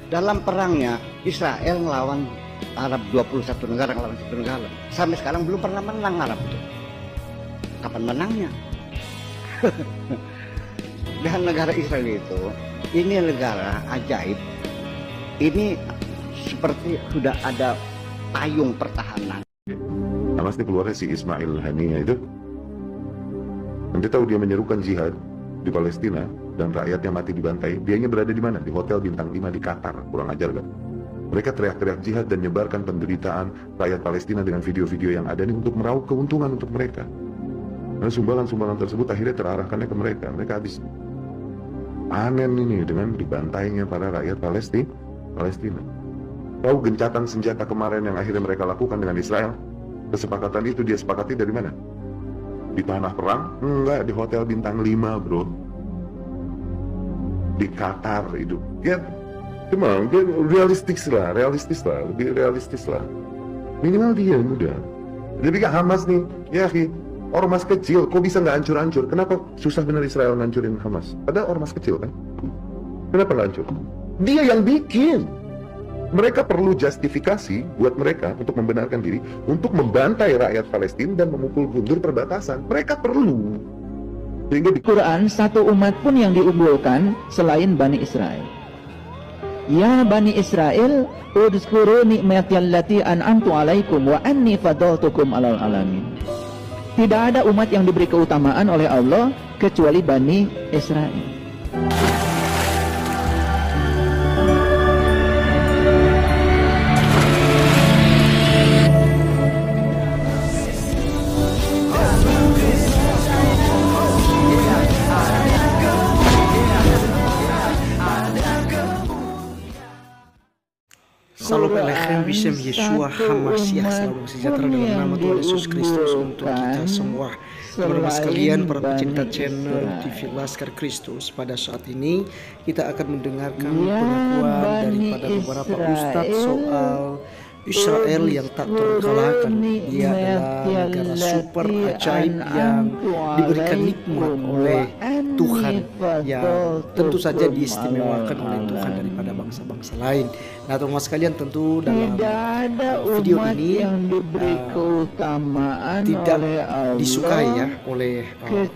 Dalam perangnya Israel ngelawan Arab 21 negara, ngelawan 1 negara. Sampai sekarang belum pernah menang Arab itu. Kapan menangnya? Dan negara Israel itu, ini negara ajaib. Ini seperti sudah ada payung pertahanan. Hamas ini keluarnya si Ismail Haniyeh itu. Nanti tahu dia menyerukan jihad di Palestina dan rakyatnya mati dibantai. Dianya berada di mana? Di hotel bintang 5 di Qatar. Kurang ajar kan? Mereka teriak-teriak jihad dan nyebarkan penderitaan rakyat Palestina dengan video-video yang ada ini untuk meraup keuntungan untuk mereka. Dan sumbangan-sumbangan tersebut akhirnya terarahkannya ke mereka. Mereka habis panen ini dengan dibantainya para rakyat Palestina. Tahu gencatan senjata kemarin yang akhirnya mereka lakukan dengan Israel? Kesepakatan itu dia sepakati dari mana? Di tanah perang? Enggak, di hotel bintang 5 bro. Di Qatar itu. Ya, cuma realistis lah, lebih realistis lah. Minimal dia udah. Jadi kan Hamas nih, ya ormas kecil, kok bisa nggak hancur-hancur? Kenapa susah benar Israel ngancurin Hamas? Ada ormas kecil kan? Kenapa nggak hancur? Dia yang bikin. Mereka perlu justifikasi buat mereka untuk membenarkan diri, untuk membantai rakyat Palestina dan memukul mundur perbatasan. Mereka perlu. Sehingga di Quran, satu umat pun yang diunggulkan selain Bani Israel. Ya Bani Israel, udhkuru ni'mati allati an'amtu alaikum wa anni fadaltukum alal alamin. Tidak ada umat yang diberi keutamaan oleh Allah kecuali Bani Israel. Salam Elohim Bishem Yeshua HaMashiach. Salam sejahtera dalam nama Tuhan Yesus Kristus untuk kita semua. Teman-teman sekalian, para pecinta channel TV Laskar Kristus, pada saat ini kita akan mendengarkan pengakuan daripada beberapa ustadz soal Israel yang tak terkalahkan. Dia adalah negara super ajaib yang diberikan nikmat oleh Tuhan, yang tentu saja diistimewakan oleh Tuhan daripada bangsa-bangsa lain. Nah teman-teman sekalian, tentu dalam video ini tidak disukai ya oleh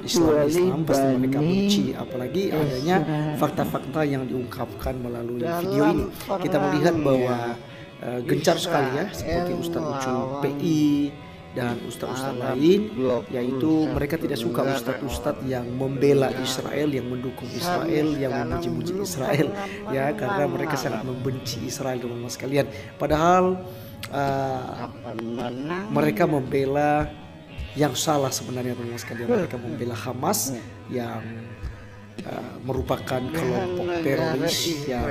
Islam. Pasti mereka benci, apalagi adanya fakta-fakta yang diungkapkan melalui video ini. Kita melihat bahwa gencar sekali ya, seperti Ustadz Ucu PI dan ustadz-ustadz lain, yaitu mereka tidak suka ustadz-ustadz yang membela Israel, yang mendukung Israel, yang memuji-muji Israel ya, karena mereka sangat membenci Israel, teman-teman sekalian. Padahal mereka membela yang salah sebenarnya, teman-teman sekalian. Mereka membela Hamas yang merupakan kelompok teroris yang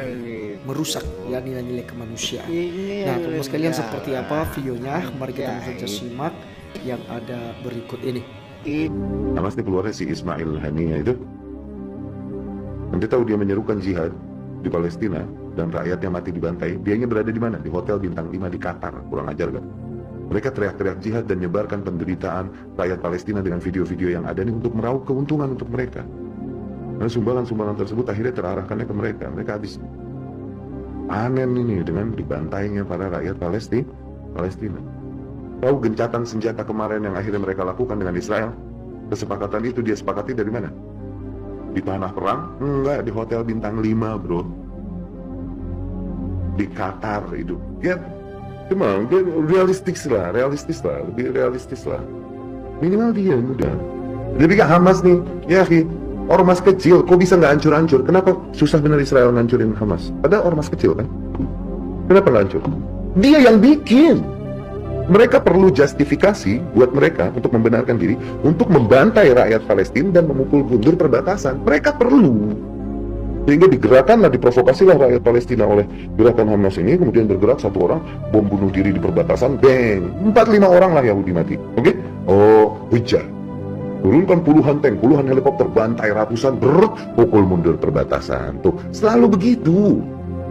merusak ya nilai-nilai kemanusiaan. Nah teman-teman sekalian, seperti apa videonya? Mari kita saja simak yang ada berikut ini. Hamas ini keluarnya si Ismail Haniyeh itu. Nanti tahu dia menyerukan jihad di Palestina dan rakyatnya mati dibantai. Dianya berada di mana? Di hotel bintang 5 di Qatar. Kurang ajar kan? Mereka teriak-teriak jihad dan nyebarkan penderitaan rakyat Palestina dengan video-video yang ada ini untuk meraup keuntungan untuk mereka. Dan sumbangan-sumbangan tersebut akhirnya terarahkannya ke mereka. Mereka habis panen ini dengan dibantainya para rakyat Palestina. Tahu gencatan senjata kemarin yang akhirnya mereka lakukan dengan Israel? Kesepakatan itu dia sepakati dari mana? Di tanah perang? Enggak, di hotel bintang 5 bro. Di Qatar itu. Ya, cuma realistis lah, lebih realistis lah. Minimal dia udah. Jadi kan Hamas nih, ya ormas kecil, kok bisa nggak hancur-hancur? Kenapa susah benar Israel ngancurin Hamas? Ada ormas kecil kan? Kenapa nggak hancur? Dia yang bikin. Mereka perlu justifikasi buat mereka untuk membenarkan diri, untuk membantai rakyat Palestina dan memukul mundur perbatasan. Mereka perlu. Sehingga digerakkanlah, diprovokasilah rakyat Palestina oleh gerakan Hamas ini, kemudian bergerak satu orang, bom bunuh diri di perbatasan, bang, 4-5 orang lah Yahudi mati. Oke? Oh, hujan. Turunkan puluhan tank, puluhan helikopter, bantai ratusan, pukul mundur perbatasan. Tuh, selalu begitu.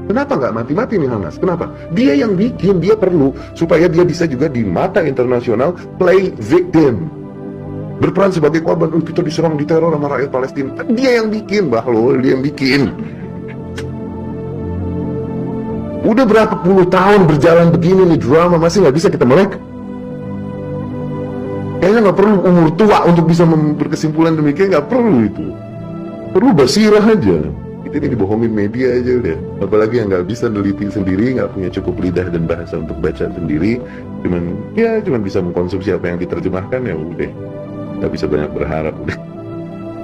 Kenapa nggak mati-mati nih Hamas? Kenapa? Dia yang bikin, dia perlu supaya dia bisa juga di mata internasional play victim, berperan sebagai korban. Kita diserang, diteror sama rakyat Palestina. Dia yang bikin, Bahlul, dia yang bikin. Udah berapa puluh tahun berjalan begini nih drama, masih nggak bisa kita melek? Kayaknya nggak perlu umur tua untuk bisa berkesimpulan demikian, nggak perlu itu. Perlu basirah aja. Kita ini dibohongin media aja udah. Apalagi yang nggak bisa neliti sendiri, nggak punya cukup lidah dan bahasa untuk baca sendiri, cuman bisa mengkonsumsi apa yang diterjemahkan, ya udah. Nggak bisa banyak berharap udah.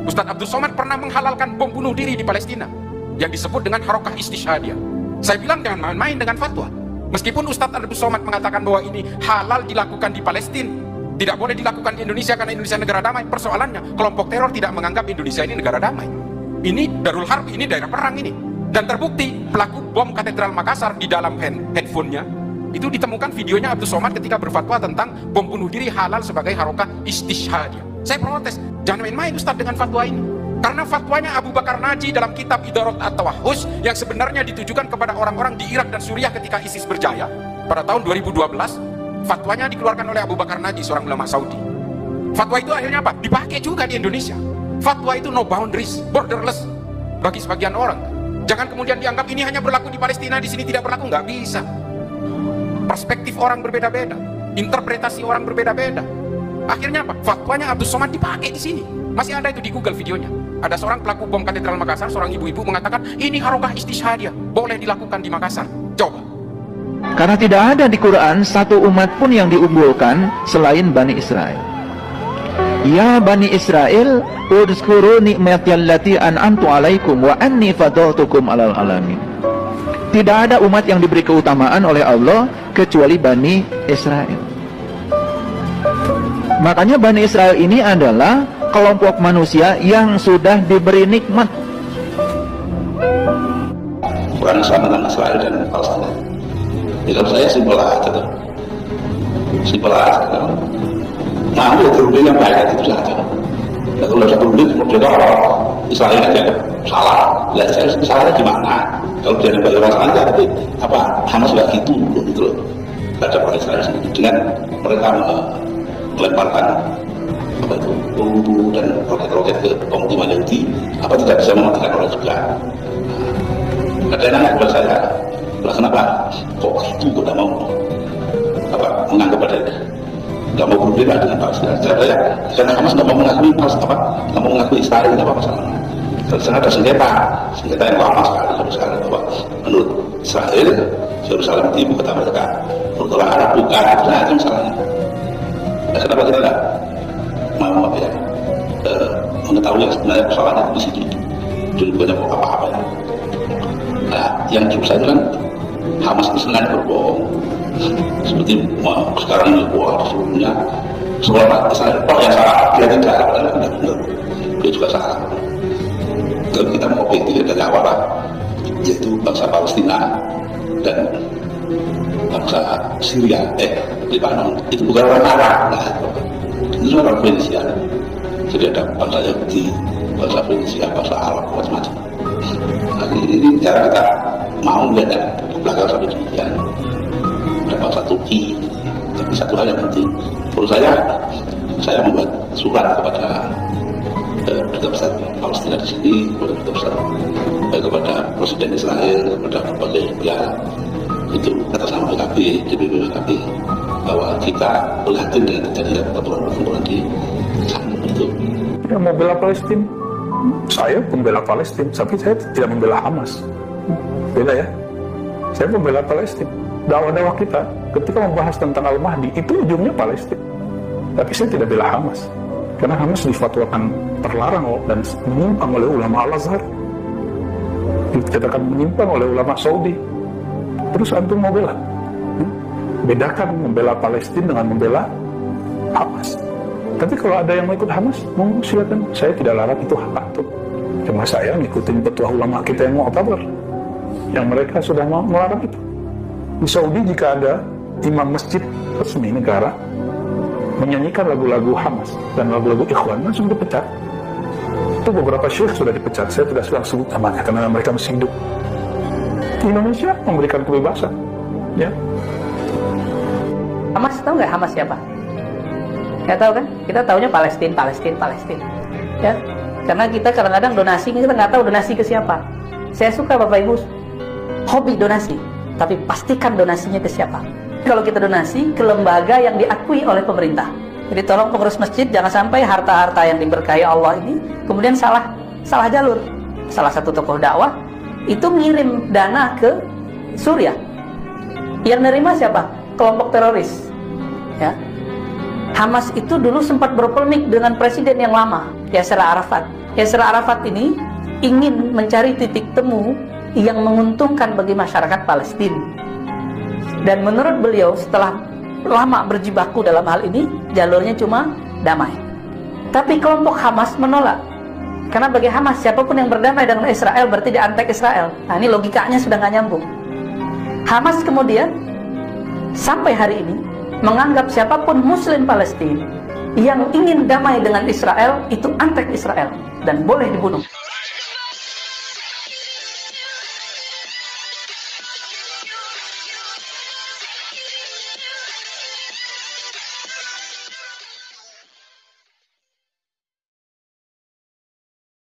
Ustadz Abdul Somad pernah menghalalkan bom bunuh diri di Palestina yang disebut dengan Harokah Istishhadiyah. Saya bilang jangan main-main dengan fatwa. Meskipun Ustadz Abdul Somad mengatakan bahwa ini halal dilakukan di Palestina, tidak boleh dilakukan di Indonesia karena Indonesia negara damai. Persoalannya, kelompok teror tidak menganggap Indonesia ini negara damai. Ini Darul Harb, ini daerah perang ini. Dan terbukti pelaku bom Katedral Makassar di dalam handphonenya itu ditemukan videonya Abdul Somad ketika berfatwa tentang bom bunuh diri halal sebagai Harokah Istishhadiyah. Saya protes, jangan main-main Ustadz dengan fatwa ini. Karena fatwanya Abu Bakar Naji dalam kitab Idarat at-Tawahhush yang sebenarnya ditujukan kepada orang-orang di Irak dan Suriah ketika ISIS berjaya pada tahun 2012, fatwanya dikeluarkan oleh Abu Bakar Naji, seorang ulama Saudi. Fatwa itu akhirnya apa? Dipakai juga di Indonesia. Fatwa itu no boundaries, borderless bagi sebagian orang. Jangan kemudian dianggap ini hanya berlaku di Palestina, di sini tidak berlaku. Nggak bisa. Perspektif orang berbeda-beda, interpretasi orang berbeda-beda. Akhirnya apa? Fatwanya Abdul Somad dipakai di sini. Masih ada itu di Google videonya. Ada seorang pelaku bom Katedral Makassar, seorang ibu-ibu mengatakan ini Harokah Istishhadiyah, boleh dilakukan di Makassar. Coba. Karena tidak ada di Quran satu umat pun yang diunggulkan selain Bani Israel. Ya Bani Israel, udhkuru ni'mati allati an'amtu alaikum wa anni fadaltukum alal alamin. Tidak ada umat yang diberi keutamaan oleh Allah kecuali Bani Israel. Makanya Bani Israel ini adalah kelompok manusia yang sudah diberi nikmat. Bukan sama dengan Israel dan Palestina. Kalau saya simpel aja tuh, simpel aja. Nah, itu terubinya baik itu saja. Dan kalau satu menit mereka Israel aja salah. Lihat saya salahnya di mana? Kalau dia bagi orang salah, tapi apa Hamas juga gitu loh. Baca pada Israel sendiri dengan mereka melemparkan apa itu peluru dan roket-roket ke pemukiman Yahudi, apa tidak bisa mematikan orang juga. Kadang-kadang kepada saya, kenapa kok itu tidak mau apa menganggap pada nggak mau berbeda dengan Palestina? Saya karena Hamas nggak mau mengakui nggak mau mengakui Israel, apa masalahnya? Dan ada sengketa yang lama sekali bahwa menurut Israel Yerusalem itu ibu kota mereka, menurut orang Arab bukan, itu masalahnya. Nah, kenapa kita nggak mau apa ya mengetahui yang sebenarnya persoalannya di situ jadi banyak apa-apa ya. Nah, yang cukup saya itu kan Hamas itu sengaja berbohong seperti sekarang ini sebelumnya seolah Israel yang salah, dia tidak benar, dia juga salah. Kalau kita mau objektif dari awal yaitu bangsa Palestina dan bangsa Syria, Lebanon itu bukan orang Arab, nah, itu orang Indonesia. Jadi ada bangsa Yahudi, bangsa Indonesia, bangsa Arab, macam-macam. Nah, ini cara kita mau melihat belakang sampai demikian. Ada bangsa Turki, tapi satu hal yang penting, menurut saya membuat surat kepada Duta Besar Palestina di sini, kepada Presiden Israel, kepada berbagai pihak itu atas nama PKB, DPP PKB, bahwa kita prihatin dengan terjadinya pertempuran di sana itu. Yang membela Palestina, saya pembela Palestina, tapi saya tidak membela Hamas. Beda ya. Saya membela Palestina. Dakwah-dakwah kita ketika membahas tentang Al-Mahdi itu ujungnya Palestina. Tapi saya tidak bela Hamas. Karena Hamas difatwakan terlarang dan menyimpang oleh ulama Al-Azhar. Dikatakan menyimpang oleh ulama Saudi. Terus antum mau bela? Bedakan membela Palestina dengan membela Hamas. Tapi kalau ada yang mau ikut Hamas, mau silakan. Saya tidak larang, itu hak antum. Cuma saya ngikutin petua ulama kita yang Mu'tabar, yang mereka sudah melarang itu. Di Saudi jika ada imam masjid resmi negara menyanyikan lagu-lagu Hamas dan lagu-lagu Ikhwan, langsung dipecat. Itu beberapa syekh sudah dipecat. Saya tidak sedang sebut namanya karena mereka masih hidup. Di Indonesia memberikan kebebasan, ya. Hamas, tahu nggak Hamas siapa? Nggak tahu kan? Kita taunya Palestina. Ya, karena kita kadang-kadang donasi, kita nggak tahu donasi ke siapa. Saya suka Bapak Ibu hobi donasi. Tapi pastikan donasinya ke siapa. Kalau kita donasi ke lembaga yang diakui oleh pemerintah. Jadi tolong pengurus masjid jangan sampai harta-harta yang diberkahi Allah ini kemudian salah jalur. Salah satu tokoh dakwah itu ngirim dana ke Suriah. Yang nerima siapa? Kelompok teroris. Ya. Hamas itu dulu sempat berpolemik dengan presiden yang lama, Yasser Arafat. Yasser Arafat ini ingin mencari titik temu yang menguntungkan bagi masyarakat Palestina. Dan menurut beliau setelah lama berjibaku dalam hal ini, jalurnya cuma damai. Tapi kelompok Hamas menolak. Karena bagi Hamas, siapapun yang berdamai dengan Israel berarti dia anti-Israel. Nah, ini logikanya sudah nggak nyambung. Hamas kemudian sampai hari ini menganggap siapapun Muslim Palestina yang ingin damai dengan Israel itu anti-Israel dan boleh dibunuh.